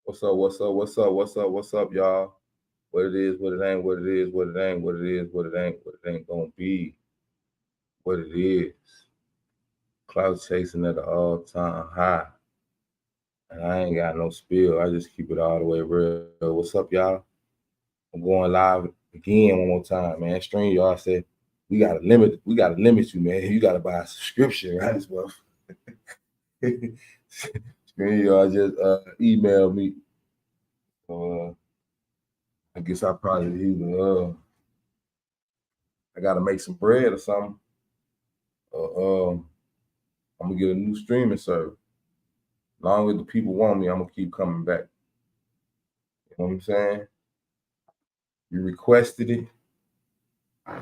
What's up? What's up? What's up? What's up? What's up, y'all? What it is, what it ain't, what it is, what it ain't, what it is, what it ain't, what it ain't gonna be, what it is. Cloud chasing at an all-time high. And I ain't got no spill. I just keep it all the way real. What's up, y'all? I'm going live again one more time, man. Stream y'all said we gotta limit you, man. You gotta buy a subscription, right? As well. Stream y'all just emailed me. So I guess I probably either I gotta make some bread or something. I'm gonna get a new streaming service. As long as the people want me, I'm gonna keep coming back. You know what I'm saying? You requested it. You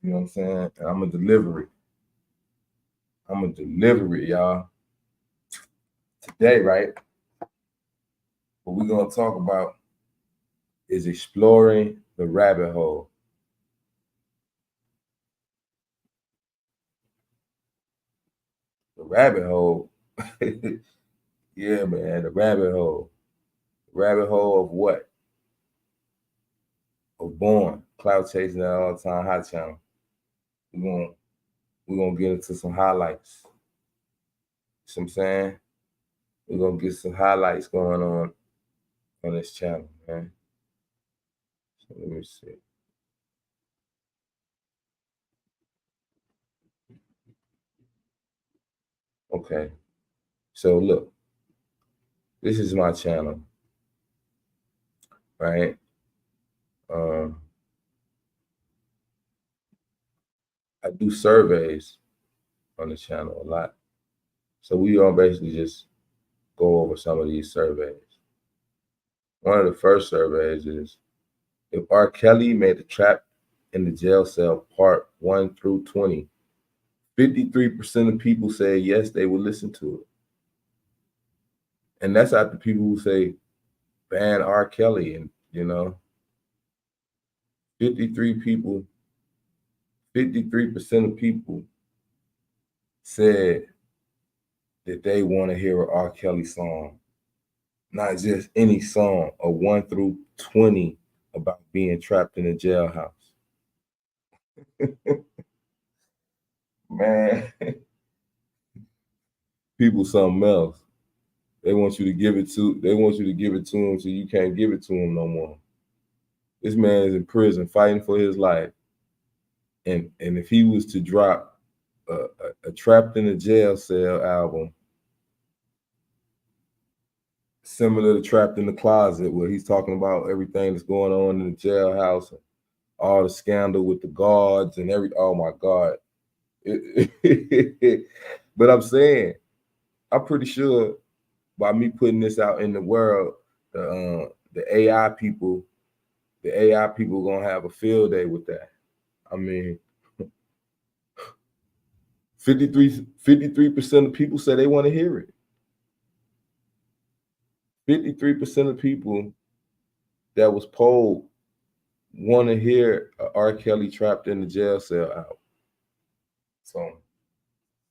know what I'm saying? And I'm gonna deliver it. I'm gonna deliver it, y'all. Today, right? What we're gonna talk about is exploring the rabbit hole. The rabbit hole. Yeah, man, the rabbit hole. Rabbit hole of what? Of Born. Cloud chasing that all time high channel. We're gonna get into some highlights. You know what I'm saying? We're gonna get some highlights going on this channel, man. So let me see. Okay. So look, this is my channel, right? I do surveys on the channel a lot. So we gonna basically just go over some of these surveys. One of the first surveys is if R. Kelly made the Trapped in the Jail Cell part 1 through 20, 53% of people say yes, they would listen to it. And that's after people who say ban R. Kelly, and 53% of people said that they want to hear an R. Kelly song. Not just any song, a 1 through 20 about being trapped in a jailhouse. Man, people something else. They want you to give it to them so you can't give it to them no more. This man is in prison fighting for his life. And if he was to drop a Trapped in a Jail Cell album, similar to Trapped in the Closet, where he's talking about everything that's going on in the jailhouse, and all the scandal with the guards and oh my God. But I'm saying, I'm pretty sure by me putting this out in the world, the AI people gonna have a field day with that. I mean, 53% of people say they want to hear it. 53% of people that was polled want to hear R. Kelly Trapped in the Jail Cell out. So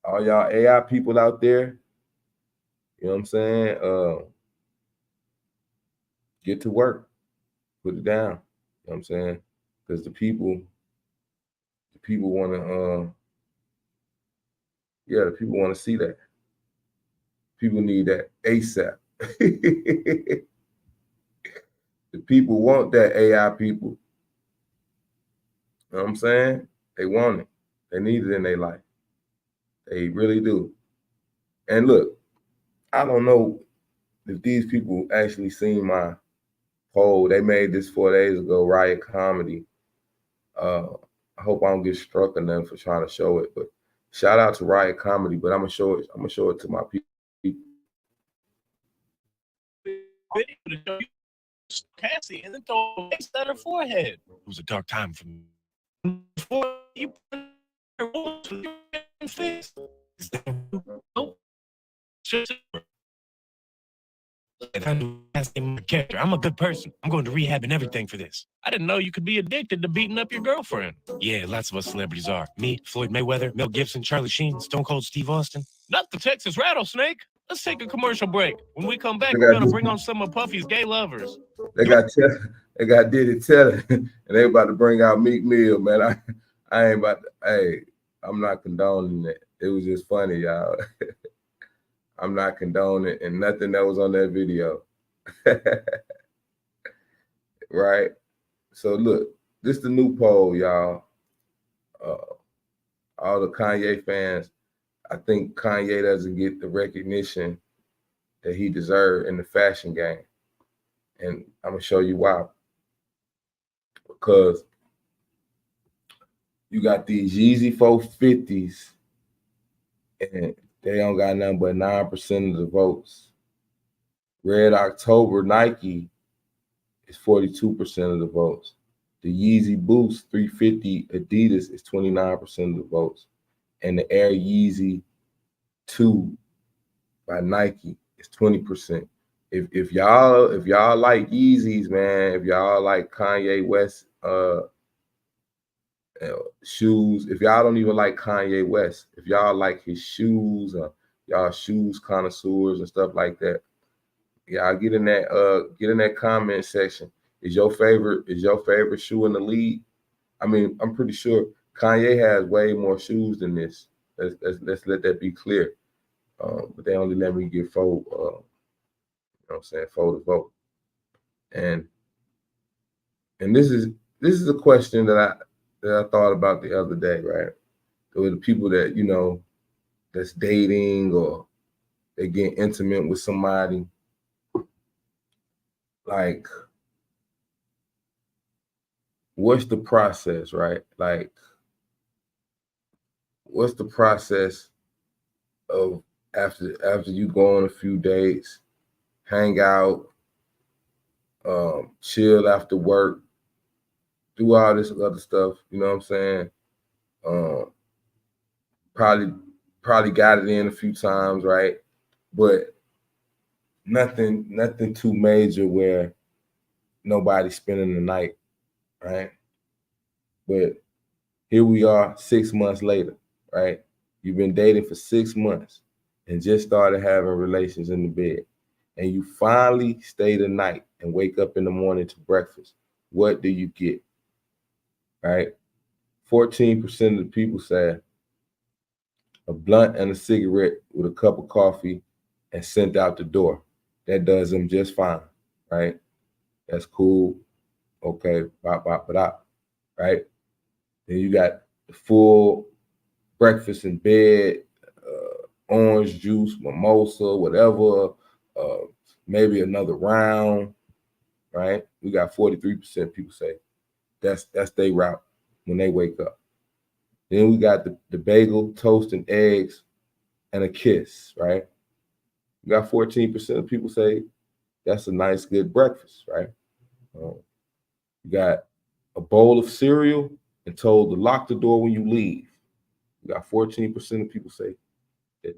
all y'all AI people out there, you know what I'm saying? Get to work. Put it down. You know what I'm saying? Because the people want to the people want to see that. People need that ASAP. The people want that AI people. You know what I'm saying? They want it. They need it in their life. They really do. And look, I don't know if these people actually seen my poll. They made this 4 days ago, Riot Comedy. I hope I don't get struck on them for trying to show it, but shout out to Riot Comedy. But I'm gonna show it to my people. Cassie and then throw a face at her forehead. It was a dark time for me. Before you face. I'm a good person. I'm going to rehab and everything for this. I didn't know you could be addicted to beating up your girlfriend. Yeah, lots of us celebrities are. Me, Floyd Mayweather, Mel Gibson, Charlie Sheen, Stone Cold Steve Austin. Not the Texas Rattlesnake. Let's take a commercial break. When we come back, They we're got gonna bring on some of Puffy's gay lovers. they got they got Diddy telling, and they about to bring out Meek Mill, man. I ain't about to. Hey, I'm not condoning it. It was just funny, y'all. I'm not condoning and nothing that was on that video. Right? So look, this is the new poll, y'all. All the Kanye fans, I think Kanye doesn't get the recognition that he deserved in the fashion game. And I'm gonna show you why. Because you got these Yeezy 450s, and they don't got nothing but 9% of the votes. Red October Nike is 42% of the votes. The Yeezy Boost 350 Adidas is 29% of the votes. And the Air Yeezy 2 by Nike is 20%. If y'all like Yeezys, man, if y'all like Kanye West shoes, if y'all don't even like Kanye West, if y'all like his shoes, y'all shoes connoisseurs and stuff like that, y'all get in that comment section. Is your favorite shoe in the league? I mean, I'm pretty sure Kanye has way more shoes than this. Let's let that be clear. But they only let me get four. You know what I'm saying, four to vote. And this is a question that I thought about the other day, right? There were the people that, you know, that's dating or they get intimate with somebody. Like, what's the process, right? Like, what's the process of after you go on a few dates, hang out, chill after work, do all this other stuff, you know what I'm saying? Probably got it in a few times, right? But nothing too major where nobody's spending the night, right? But here we are 6 months later, right? You've been dating for 6 months and just started having relations in the bed. And you finally stay the night and wake up in the morning to breakfast. What do you get? Right? 14% of the people say a blunt and a cigarette with a cup of coffee and sent out the door. That does them just fine, right? That's cool. Okay, bop, bop, bop, right? Then you got the full breakfast in bed, orange juice, mimosa, whatever, maybe another round, right? We got 43% people say that's their route when they wake up. Then we got the bagel, toast, and eggs, and a kiss, right? We got 14% of people say that's a nice, good breakfast, right? You got a bowl of cereal and told to lock the door when you leave. You got 14% of people say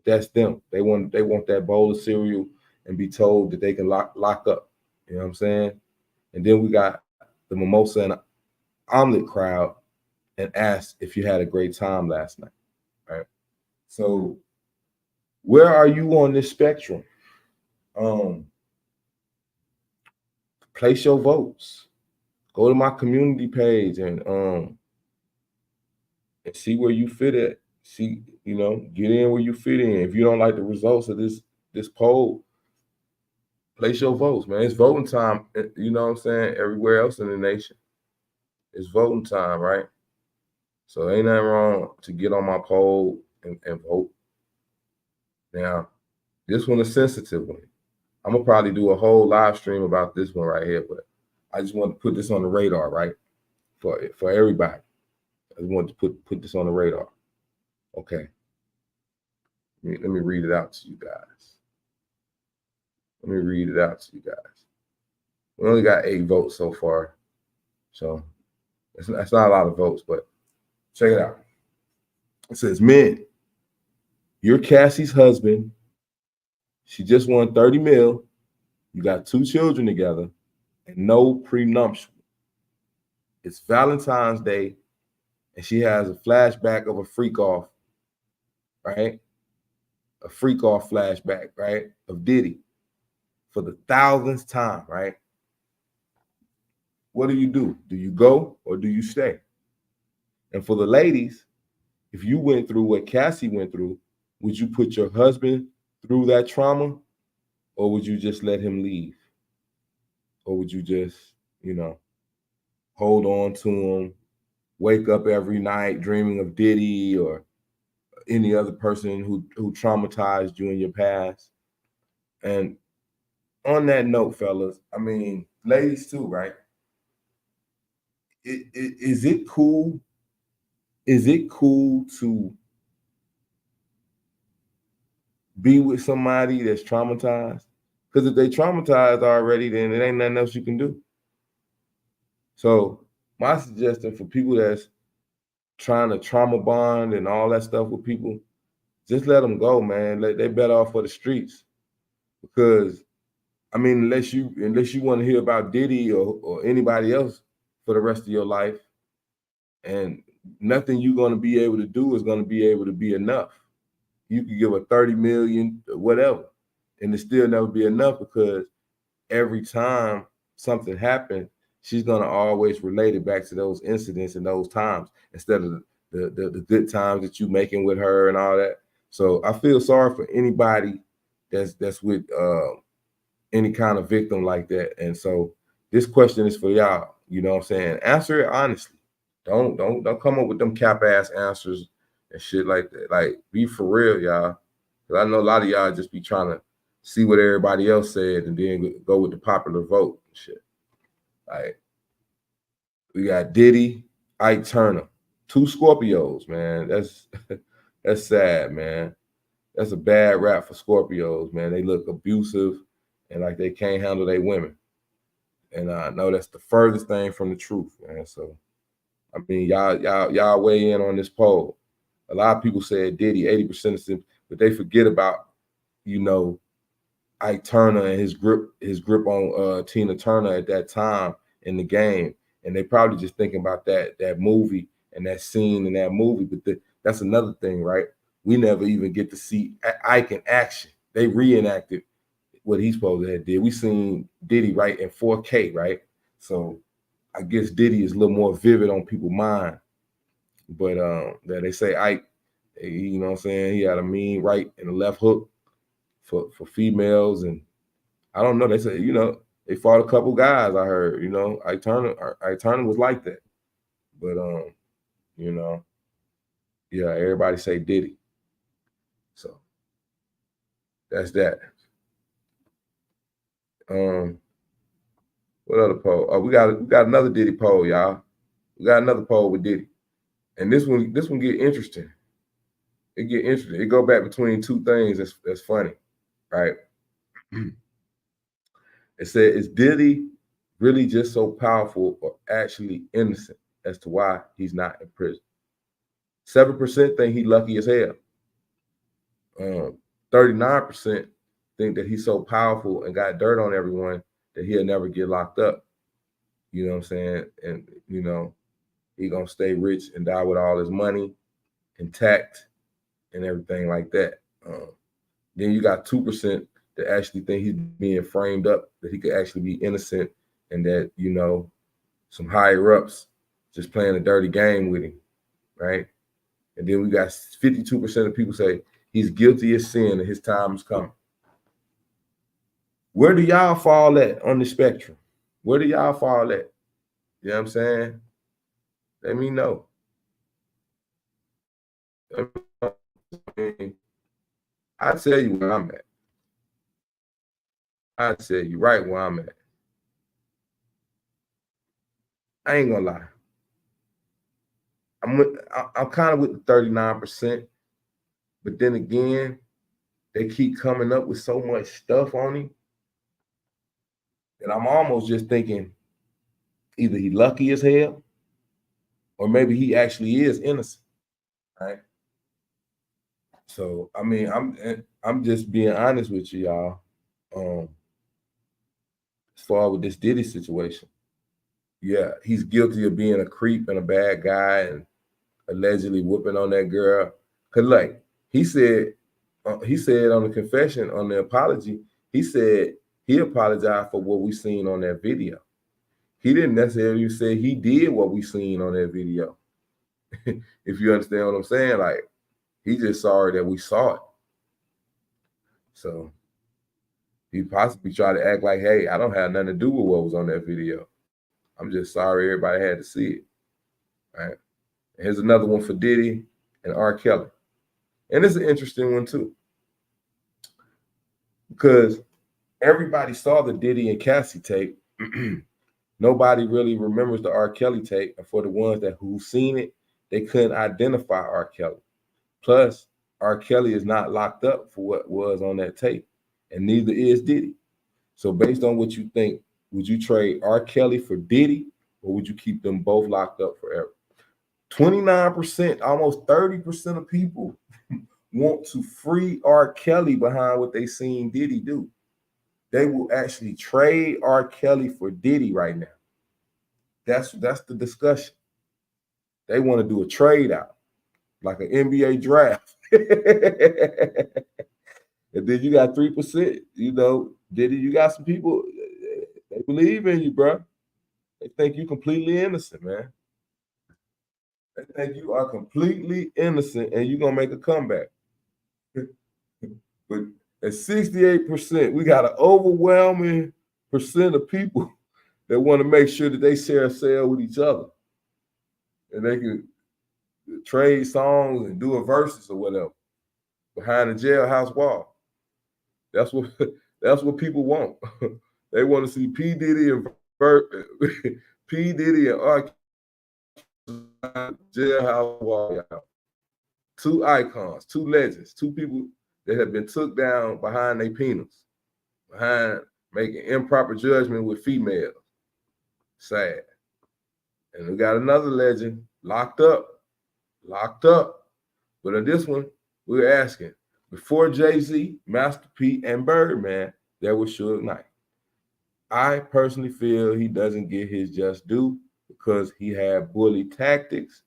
that's them. They want that bowl of cereal and be told that they can lock up. You know what I'm saying? And then we got the mimosa and omelet crowd and asked if you had a great time last night. Right? So where are you on this spectrum? Place your votes. Go to my community page and see where you fit at. See, you know, get in where you fit in. If you don't like the results of this poll, place your votes, man. It's voting time, you know what I'm saying, everywhere else in the nation. It's voting time, right? So ain't nothing wrong to get on my poll and vote. Now, this one is sensitive one. I'm gonna probably do a whole live stream about this one right here, but I just want to put this on the radar, right? For everybody. I just want to put this on the radar. Okay. Let me read it out to you guys. Let me read it out to you guys. We only got 8 votes so far. So that's not a lot of votes, but check it out. It says, men, you're Cassie's husband. She just won 30 mil. You got 2 children together and no prenuptial. It's Valentine's Day and she has a flashback of a freak off, right? a freak off flashback, right, of Diddy for the 1000th time, right? What do? Do you go or do you stay? And for the ladies, if you went through what Cassie went through, would you put your husband through that trauma, or would you just let him leave? Or would you just, hold on to him, wake up every night dreaming of Diddy or any other person who traumatized you in your past? And on that note, fellas, I mean, ladies too, right? Is it cool? Is it cool to be with somebody that's traumatized? Because if they traumatized already, then it ain't nothing else you can do. So my suggestion for people that's trying to trauma bond and all that stuff with people, just let them go, man. They better off for the streets. Because I mean, unless you want to hear about Diddy or anybody else for the rest of your life, and nothing you're going to be able to do is going to be able to be enough. You could give a 30 million, whatever, and it still never be enough, because every time something happened, she's going to always relate it back to those incidents and those times instead of the good times that you making with her and all that. So I feel sorry for anybody that's with any kind of victim like that. And so this question is for y'all. You know what I'm saying? Answer it honestly. Don't come up with them cap ass answers and shit like that. Like, be for real, y'all. Because I know a lot of y'all just be trying to see what everybody else said and then go with the popular vote and shit. Like, we got Diddy, Ike Turner, 2 Scorpios, man. That's sad, man. That's a bad rap for Scorpios, man. They look abusive and like they can't handle their women. And I know that's the furthest thing from the truth, man. So, I mean, y'all weigh in on this poll. A lot of people said Diddy, 80% of them, but they forget about, Ike Turner and his grip on Tina Turner at that time in the game. And they probably just thinking about that movie and that scene in that movie. But that's another thing, right? We never even get to see Ike in action. They reenacted what he's supposed to have did. We seen Diddy, right, in 4K, right? So I guess Diddy is a little more vivid on people's mind. But that they say Ike, you know what I'm saying, he had a mean right and a left hook for females. And I don't know, they say, they fought a couple guys, I heard, Ike Turner was like that. But yeah, everybody say Diddy. So that's that. What other poll? Oh, we got another Diddy poll, y'all. We got another poll with Diddy. And this one get interesting. It get interesting. It go back between 2 things that's funny, right? It said, is Diddy really just so powerful or actually innocent as to why he's not in prison? 7% think he lucky as hell. 39% think that he's so powerful and got dirt on everyone that he'll never get locked up. You know what I'm saying? And, he going to stay rich and die with all his money intact and everything like that. Then you got 2% that actually think he's being framed up, that he could actually be innocent, and that, some higher ups just playing a dirty game with him, right? And then we got 52% of people say he's guilty as sin and his time is coming. Where do y'all fall at on the spectrum? Where do y'all fall at? You know what I'm saying? Let me know. I tell you where I'm at. I tell you right where I'm at. I ain't gonna lie. I'm kind of with the 39%, but then again, they keep coming up with so much stuff on him that I'm almost just thinking either he lucky as hell or maybe he actually is innocent, right? So I mean, I'm just being honest with you, y'all. As far with this Diddy situation, yeah, he's guilty of being a creep and a bad guy and allegedly whooping on that girl. Cause like he said, he said on the confession, on the apology, he said he apologized for what we seen on that video. He didn't necessarily say he did what we seen on that video. If you understand what I'm saying, like he just sorry that we saw it. So he possibly tried to act like, hey, I don't have nothing to do with what was on that video. I'm just sorry everybody had to see it. All right. Here's another one for Diddy and R. Kelly. And it's an interesting one too. Because everybody saw the Diddy and Cassie tape. Nobody really remembers the R. Kelly tape. And for the ones who've seen it, they couldn't identify R. Kelly. Plus, R. Kelly is not locked up for what was on that tape. And neither is Diddy. So based on what you think, would you trade R. Kelly for Diddy, or would you keep them both locked up forever? 29%, almost 30% of people want to free R. Kelly behind what they seen Diddy do. They will actually trade R. Kelly for Diddy right now. That's the discussion. They want to do a trade out, like an NBA draft. And then you got 3%, Diddy, you got some people, they believe in you, bro. They think you completely innocent, man. They think you are completely innocent and you're going to make a comeback. But at 68%, we got an overwhelming percent of people that want to make sure that they share a cell with each other. And they can trade songs and do a verses or whatever behind the jailhouse wall. That's what people want. They want to see P. Diddy and P. Diddy and R. jailhouse wall. Y'all. Two icons, two legends, two people that have been took down behind their penis, behind making improper judgment with females. Sad. And we got another legend locked up. But in this one, we're asking, before Jay-Z, Master P, and Birdman, there was Suge Knight. I personally feel he doesn't get his just due because he had bully tactics.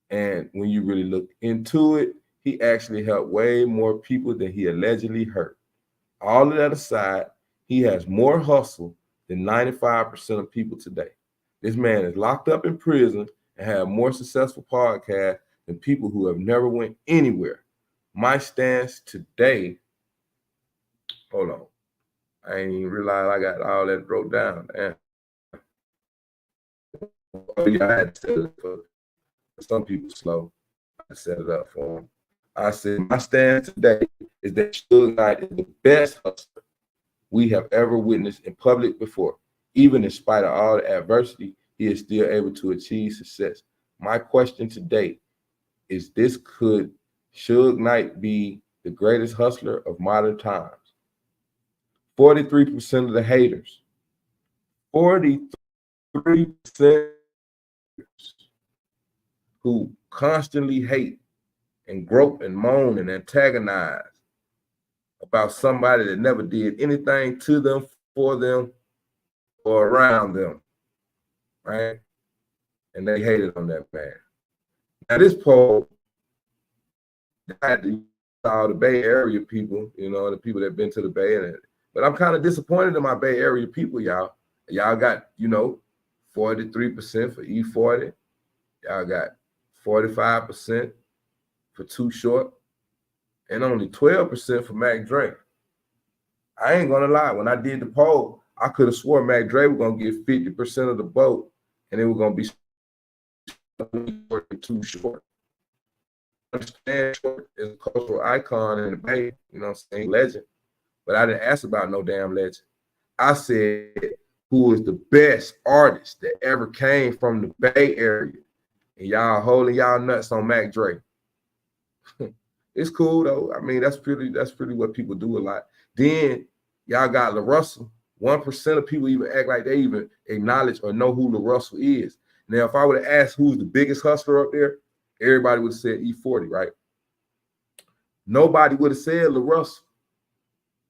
And when you really look into it, he actually helped way more people than he allegedly hurt. All of that aside, he has more hustle than 95% of people today. This man is locked up in prison and have more successful podcasts than people who have never went anywhere. My stance today, hold on. I ain't even realize I got all that wrote down. Oh, yeah, I had to set it for some people slow. I set it up for them. I said, my stance today is that Suge Knight is the best hustler we have ever witnessed in public before. Even in spite of all the adversity, he is still able to achieve success. My question today is this: could Suge Knight be the greatest hustler of modern times? 43% of the haters, 43% who constantly hate and grope and moan and antagonize about somebody that never did anything to them, for them, or around them, right? And they hated on that man. Now this poll had to all the Bay Area people, the people that have been to the Bay Area. But I'm kind of disappointed in my Bay Area people, y'all. Y'all got, 43% for E40. Y'all got 45% for Too Short, and only 12% for Mac Dre. I ain't gonna lie, when I did the poll, I could have swore Mac Dre was gonna get 50% of the vote, and it was gonna be Too Short. I understand Short is a cultural icon in the Bay, legend. But I didn't ask about no damn legend. I said, who is the best artist that ever came from the Bay Area? And y'all holding y'all nuts on Mac Dre. It's cool though. I mean, that's pretty what people do a lot. Then y'all got La Russell. 1% of people even act like they even acknowledge or know who La Russell is. Now, if I would have asked who's the biggest hustler up there, everybody would have said E40, right? Nobody would have said La Russell.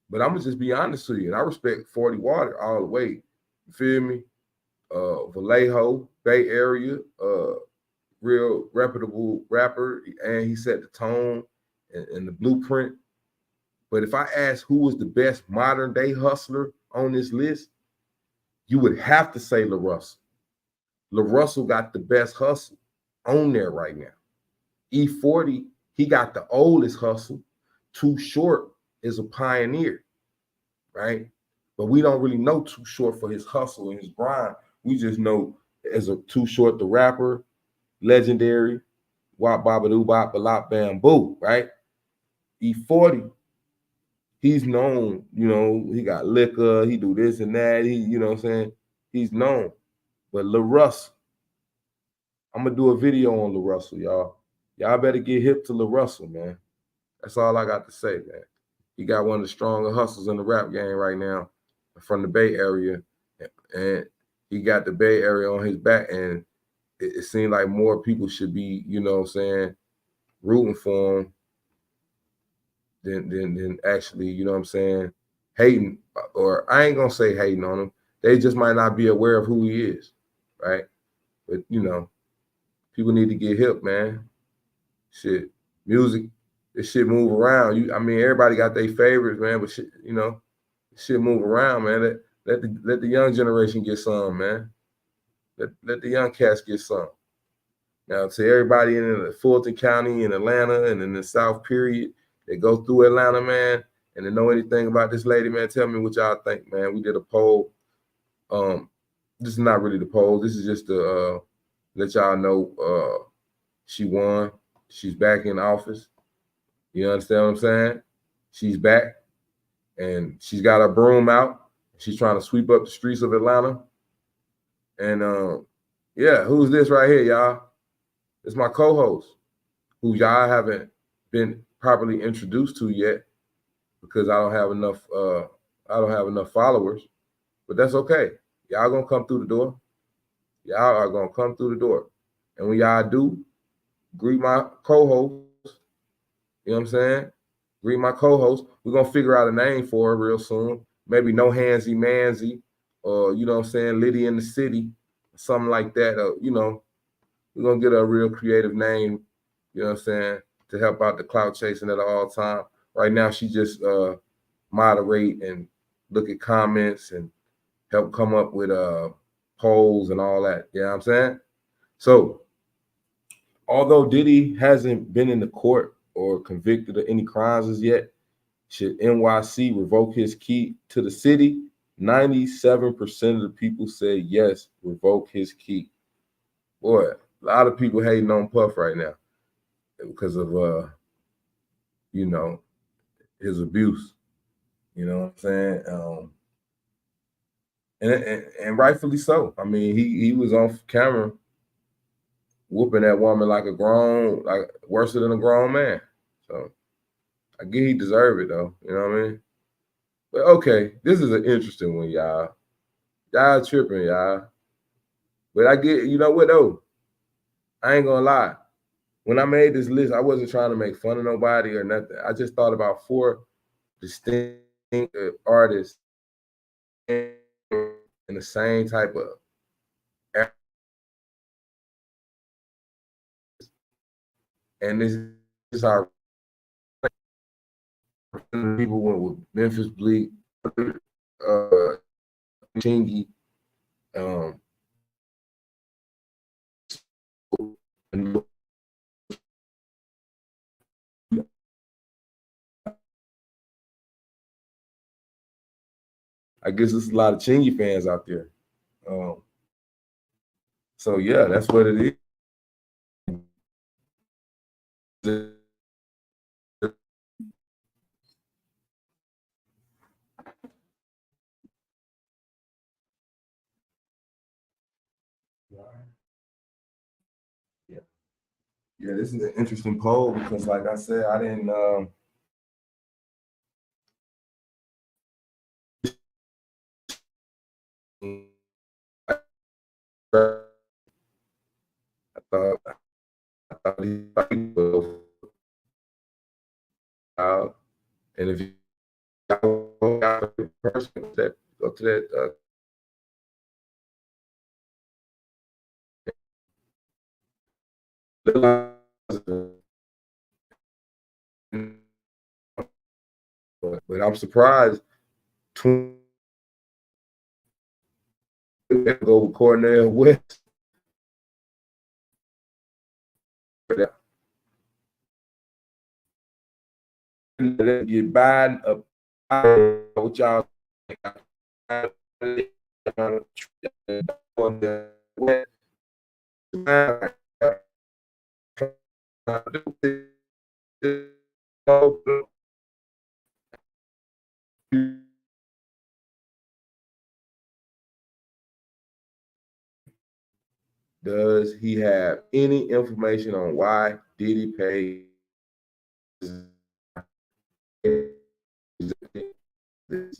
But I'm gonna just be honest with you, and I respect 40 Water all the way. You feel me? Vallejo, Bay Area, real reputable rapper, and he set the tone and the blueprint But if I ask who was the best modern day hustler on this list, you would have to say La Russell. La Russell got the best hustle on there right now. E40, he got the oldest hustle. Too Short is a pioneer, right? But we don't really know Too Short for his hustle and his grind. We just know as a Too Short, the rapper, legendary, Wop Babadoo Bop Balop Bamboo, right? E40, he's known, he got liquor, he do this and that, you know what I'm saying? He's known. But La Russell, I'm gonna do a video on La Russell, y'all. Y'all better get hip to La Russell, man. That's all I got to say, man. He got one of the stronger hustles in the rap game right now from the Bay Area. And he got the Bay Area on his back. And it seemed like more people should be, rooting for him than actually, hating. Or I ain't gonna say hating on him. They just might not be aware of who he is, right? But people need to get hip, man. Shit, music, this shit move around. Everybody got their favorites, man. But shit move around, man. Let the young generation get some, man. Let the young cats get some. Now, to everybody in the Fulton County in Atlanta and in the South period that go through Atlanta, man, and to know anything about this lady, man, tell me what y'all think, man. We did a poll. This is not really the poll. This is just to let y'all know she won. She's back in office. You understand what I'm saying? She's back, and she's got her broom out. She's trying to sweep up the streets of Atlanta. And yeah, who's this right here, y'all? It's my co-host, who y'all haven't been properly introduced to yet because I don't have enough followers. But that's okay. Y'all gonna come through the door. Y'all are gonna come through the door. And when y'all do, greet my co-host. You know what I'm saying? Greet my co-host. We're gonna figure out a name for her real soon. Maybe No Handsy Mansy, or Liddy in the City, something like that. We're gonna get a real creative name, you know what I'm saying, to help out the clout chasing at all time. Right now, she just moderate and look at comments and help come up with polls and all that. You know what I'm saying? So, although Diddy hasn't been in the court or convicted of any crimes as yet, should NYC revoke his key to the city? 97% of the people said yes, revoke his key. Boy, a lot of people hating on Puff right now because of his abuse. You know what I'm saying? And rightfully so. He was on camera whooping that woman like worse than a grown man. So I get he deserved it though. You know what I mean? But okay, this is an interesting one, y'all. Y'all tripping, y'all. But I get, you know what though? I ain't gonna lie. When I made this list, I wasn't trying to make fun of nobody or nothing. I just thought about 4 distinct artists in the same type of era. And this is how people went with Memphis Bleak, Chingy, and I guess there's a lot of Chingy fans out there. So yeah, that's what it is. Yeah, this is an interesting poll because, like I said, I didn't. I thought he was out, and if you got a person that go to that. But I'm surprised. Go with Cornell West. Get Biden up with y'all. Does he have any information on why Diddy paid?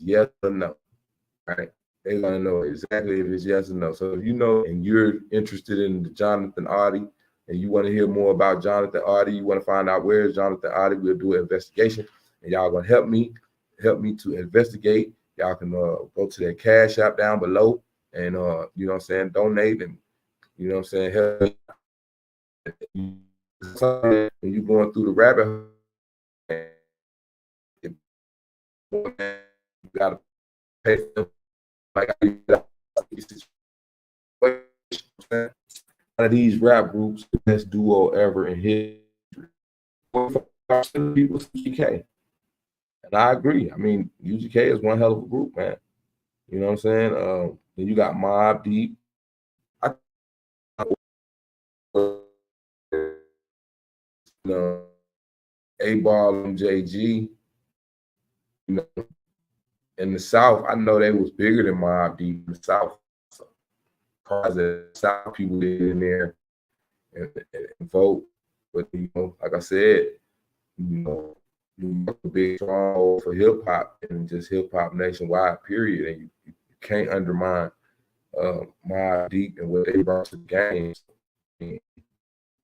Yes or no? Right? They're gonna know exactly if it's yes or no. So if you know and you're interested in the Jonathan Oddie and you want to hear more about Jonathan Oddie, you want to find out where is Jonathan Oddie, we'll do an investigation, and y'all gonna help me to investigate. Y'all can go to their Cash App down below and you know what I'm saying, donate, and you know what I'm saying, help. When you're going through the rabbit hole, you gotta pay for them. Like one of these rap groups, the best duo ever in history. People UGK. And I agree. I mean, UGK is one hell of a group, man. You know what I'm saying? Then you got Mobb Deep. A-Ball and JG. You know, in the South, I know they was bigger than Mobb Deep in the South. So, the South people get in there and vote. But you know, like I said, you know, a big stronghold for hip hop and just hip hop nationwide, period. And you can't undermine Mobb Deep and what they brought to the game.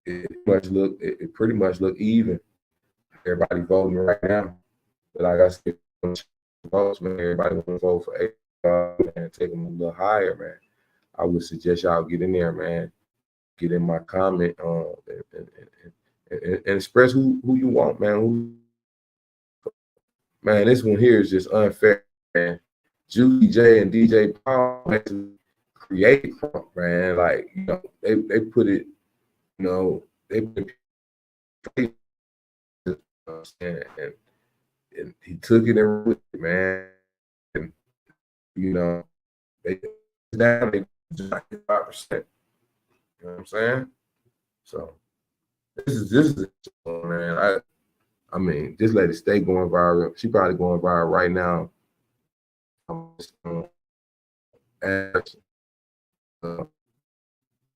It pretty much look even. Everybody voting right now, but like I said, votes, man, everybody want to vote for A and take them a little higher, man. I would suggest y'all get in there, man. Get in my comment and express who you want, man. Man, this one here is just unfair, man. Juicy J and DJ Paul created Trump, man. Like, you know, they put it, you know, they put it, and he took it and with it, man. And you know, they down they 95%. You know what I'm saying? So this is man. I mean, this lady stay going viral. She probably going viral right now.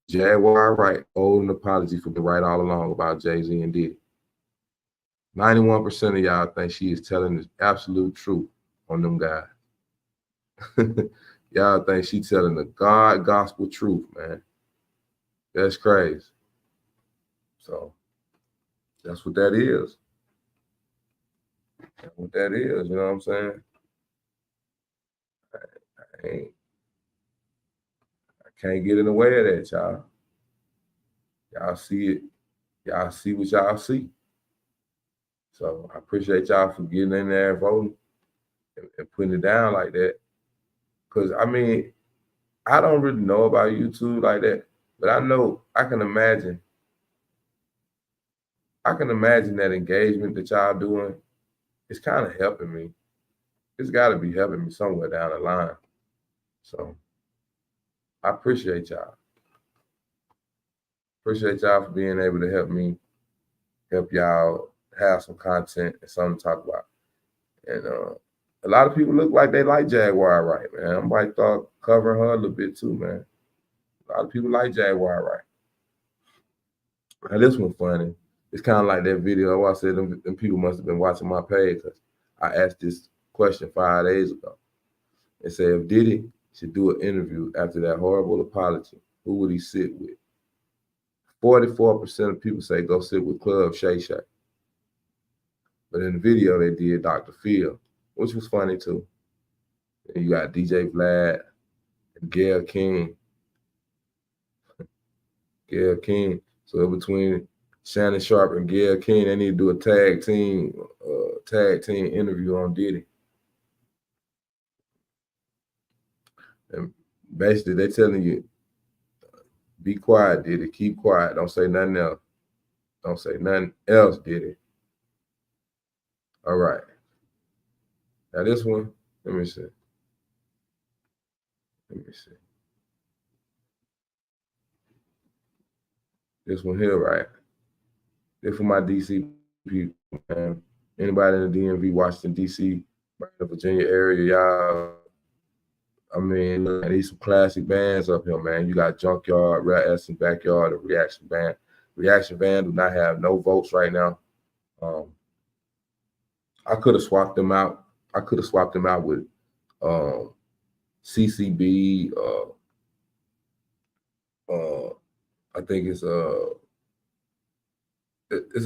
Jaguar Wright owed an apology for the right all along about Jay-Z and Diddy. 91% of y'all think she is telling the absolute truth on them guys. Y'all think she telling the God gospel truth, man. That's crazy. So that's what that is. That's what that is, you know what I'm saying? I can't get in the way of that, y'all. Y'all see it. Y'all see what y'all see. So I appreciate y'all for getting in there and voting and putting it down like that. Because, I mean, I don't really know about YouTube like that, but I know I can imagine that engagement that y'all doing is kind of helping me. It's got to be helping me somewhere down the line. So I appreciate y'all. Appreciate y'all for being able to help y'all have some content and something to talk about. And a lot of people look like they like Jaguar Wright, man. I might start covering her a little bit too, man. A lot of people like Jaguar Wright. Now this one's funny. It's kind of like that video I said them people must have been watching my page because I asked this question 5 days ago. It said if Diddy should do an interview after that horrible apology, who would he sit with? 44% of people say go sit with Club Shay Shay. But in the video they did Dr. Phil, which was funny too. And you got DJ Vlad and Gayle King. Gayle King. So between Shannon Sharpe and Gayle King, they need to do a tag team interview on Diddy. And basically, they telling you, be quiet, Diddy. Keep quiet. Don't say nothing else. Don't say nothing else, Diddy. All right. Now this one, let me see. Let me see. This one here, right? This for my DC people, man. Anybody in the DMV, Washington, DC, the Virginia area, y'all. I mean, look, these some classic bands up here, man. You got Junkyard, Red Essence, Backyard, the Reaction Band. Reaction Band do not have no votes right now. I could have swapped them out. I could have swapped them out with CCB. I think it's a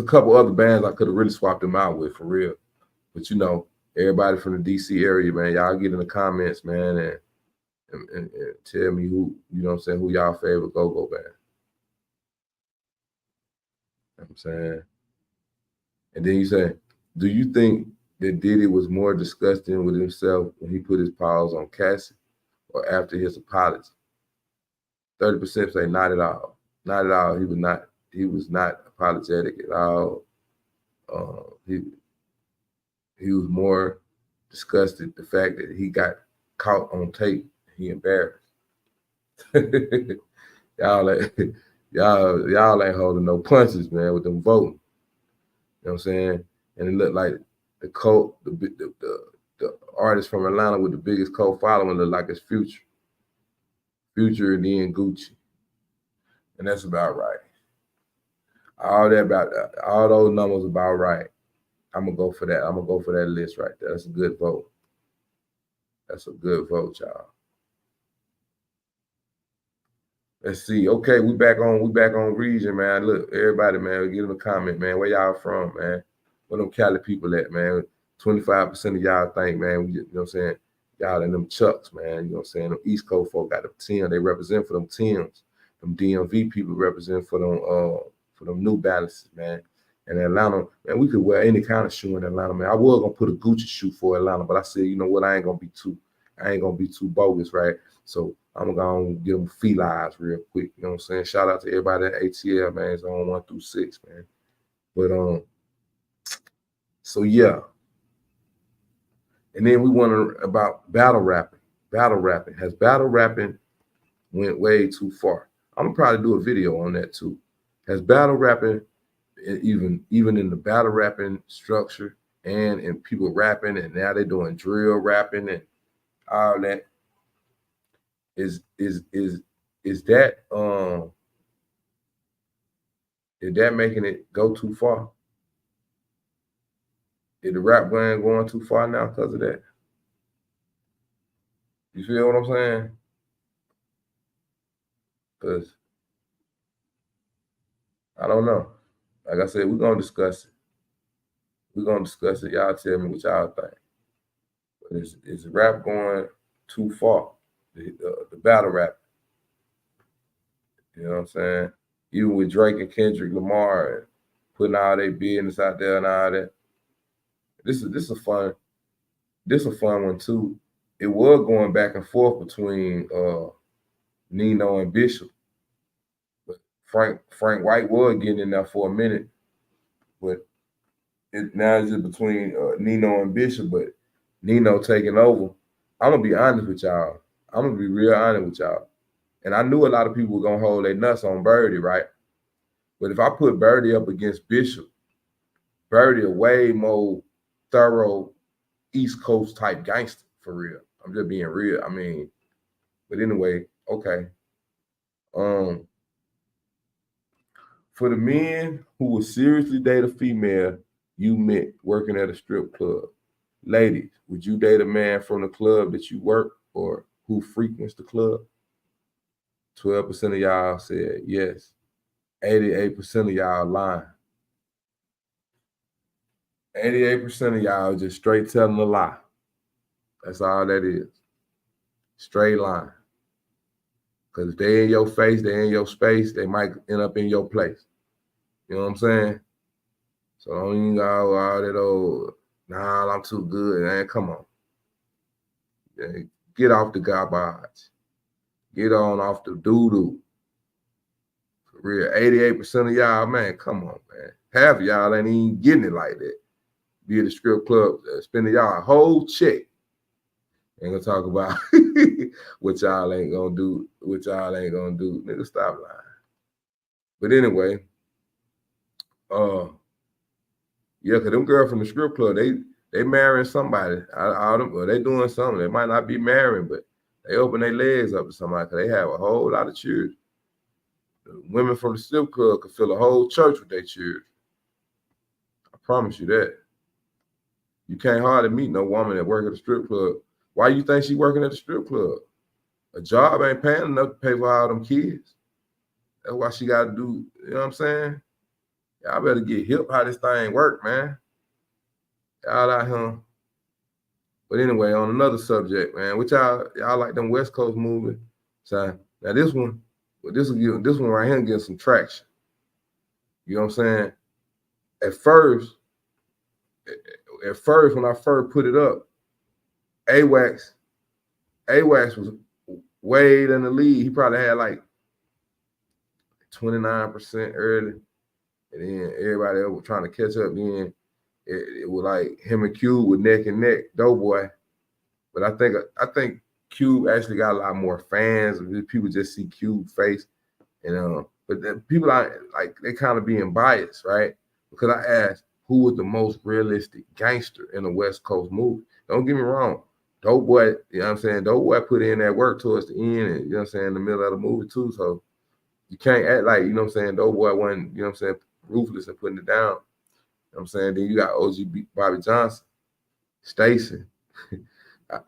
couple other bands I could have really swapped them out with for real. But you know, everybody from the DC area, man, y'all get in the comments, man, and tell me who, you know what I'm saying, who y'all favorite go-go band. You know what I'm saying? And then you say, do you think that Diddy was more disgusting with himself when he put his paws on Cassie or after his apology? 30% say not at all. Not at all. He was not apologetic at all. He was more disgusted the fact that he got caught on tape. He embarrassed. y'all ain't holding no punches, man, with them voting. You know what I'm saying? And it looked like the artist from Atlanta with the biggest cult following looked like it's Future. Future and then Gucci. And that's about right. All those numbers about right. I'm gonna go for that. I'm gonna go for that list right there. That's a good vote. That's a good vote, y'all. Let's see. Okay, we back on region, man. Look, everybody, man, get in a comment, man. Where y'all from, man? Where them Cali people at, man? 25% of y'all think, man, you know what I'm saying? Y'all in them chucks, man. You know what I'm saying? Them East Coast folk got them 10. They represent for them 10s. Them DMV people represent for them New Balances, man. And Atlanta, man, we could wear any kind of shoe in Atlanta, man. I was gonna put a Gucci shoe for Atlanta, but I said, you know what? I ain't gonna be too bogus, right? So I'm gonna give them felines real quick. You know what I'm saying? Shout out to everybody at ATL, man. It's on 1 through 6, man. But so yeah. And then we wonder about battle rapping. Battle rapping. Has battle rapping went way too far? I'm gonna probably do a video on that too. Has battle rapping, even in the battle rapping structure and in people rapping, and now they're doing drill rapping and all that, is that making it go too far? Is the rap game going too far now because of that? You feel what I'm saying? Because I don't know. Like I said, we're gonna discuss it. Y'all tell me what y'all think. But is rap going too far? The battle rap. You know what I'm saying? Even with Drake and Kendrick Lamar and putting all their business out there and all that. This is a fun one too. It was going back and forth between Nino and Bishop. But Frank White was getting in there for a minute. But now it's just between Nino and Bishop, but Nino taking over. I'm gonna be honest with y'all. I'm gonna be real honest with y'all. And I knew a lot of people were gonna hold their nuts on Birdie, right? But if I put Birdie up against Bishop, Birdie a way more thorough East Coast type gangster for real. I'm just being real. I mean, but anyway, okay. For the men who would seriously date a female you met working at a strip club, ladies, would you date a man from the club that you work or who frequents the club? 12% of y'all said yes. 88% of y'all lying. 88% of y'all just straight telling a lie. That's all that is. Straight lying. Because if they in your face, they in your space, they might end up in your place. You know what I'm saying? So don't even go all that old, nah, I'm too good. Man, come on. Get off the garbage. Get on off the doo-doo. For real. 88% of y'all, man, come on, man. Half of y'all ain't even getting it like that. Be at the strip club, spending y'all whole check. Ain't gonna talk about what y'all ain't gonna do, Nigga, stop lying. But anyway, yeah, cause them girls from the strip club, they marrying somebody. Well, they doing something. They might not be marrying, but they open their legs up to somebody because they have a whole lot of children. The women from the strip club could fill a whole church with their children. I promise you that. You can't hardly meet no woman that work at the strip club. Why you think she working at the strip club? A job ain't paying enough to pay for all them kids. That's why she got to do, you know what I'm saying? Y'all better get hip how this thing work, man. Y'all out here. But anyway, on another subject, man, which y'all like them West Coast movies. So now this one right here getting some traction. You know what I'm saying? At first, when I first put it up, AWACS was way in the lead. He probably had like 29% early. And then everybody else was trying to catch up. Then it was like him and Cube with neck and neck, Doughboy. But I think Cube actually got a lot more fans. People just see Cube's face. And but the people are like, they kind of being biased, right? Because I asked who was the most realistic gangster in a West Coast movie. Don't get me wrong. Doughboy, you know what I'm saying? Doughboy put in that work towards the end, and you know what I'm saying, in the middle of the movie too. So you can't act like, you know what I'm saying, Doughboy wasn't, you know what I'm saying, ruthless and putting it down. You know what I'm saying? Then you got OG Bobby Johnson, Stacey.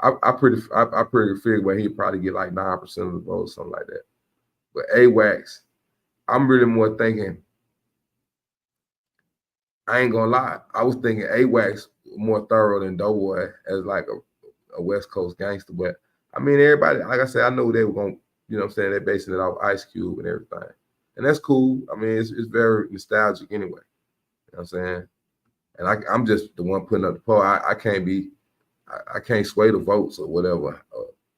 I pretty figured where he'd probably get like 9% of the votes, something like that. But AWACS, I'm really more thinking, I ain't gonna lie, I was thinking AWACS more thorough than Doughboy as like a West Coast gangster. But I mean, everybody, like I said, I know they were gonna, you know what I'm saying, they're basing it off Ice Cube and everything. And that's cool. I mean, it's very nostalgic anyway. You know what I'm saying? And I'm just the one putting up the poll. I can't sway the votes or whatever.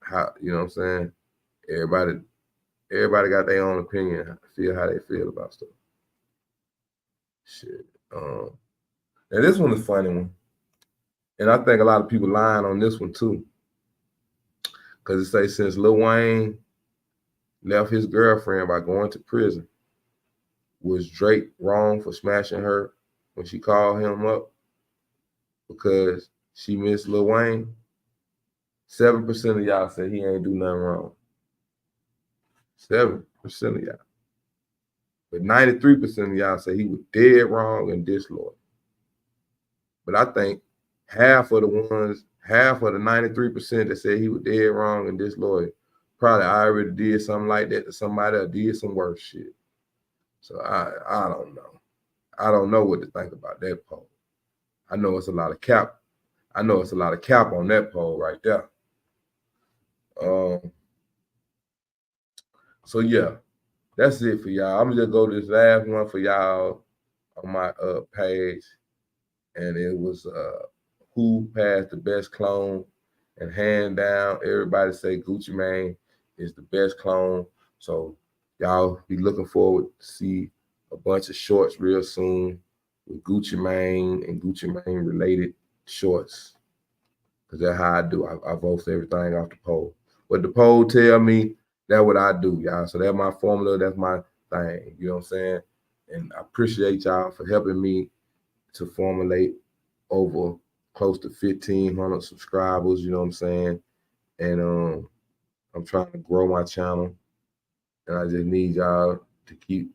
How, you know what I'm saying? Everybody got their own opinion, feel how they feel about stuff. Shit. Now this one is a funny one. And I think a lot of people lying on this one too. Because it says since Lil Wayne left his girlfriend by going to prison, was Drake wrong for smashing her when she called him up because she missed Lil Wayne? 7% of y'all said he ain't do nothing wrong. 7% of y'all. But 93% of y'all say he was dead wrong and disloyal. But I think half of the 93% that said he was dead wrong and disloyal probably already did something like that to somebody or did some worse shit. So I don't know. I don't know what to think about that poll. I know it's a lot of cap. I know it's a lot of cap on that poll right there. So yeah, that's it for y'all. I'm gonna just go to this last one for y'all on my page. And it was who passed the best clone, and hand down, everybody say Gucci Mane is the best clone. So y'all be looking forward to see a bunch of shorts real soon with Gucci Mane and Gucci Mane related shorts. Because that's how I do. I vote for everything off the poll. What the poll tell me, that's what I do, y'all. So that's my formula. That's my thing. You know what I'm saying? And I appreciate y'all for helping me to formulate over close to 1,500 subscribers. You know what I'm saying? And I'm trying to grow my channel. And I just need y'all to keep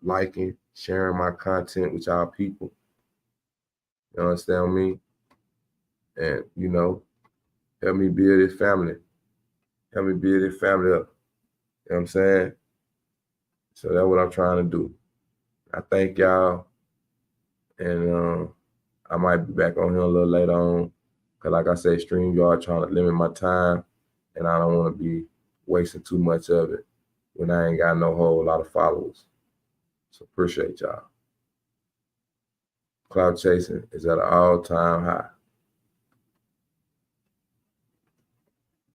liking, sharing my content with y'all people. You understand me? And, you know, help me build this family. Help me build this family up. You know what I'm saying? So that's what I'm trying to do. I thank y'all. And I might be back on here a little later on. Because like I say, StreamYard trying to limit my time. And I don't want to be wasting too much of it when I ain't got no whole lot of followers. So appreciate y'all. Cloud chasing is at an all-time high.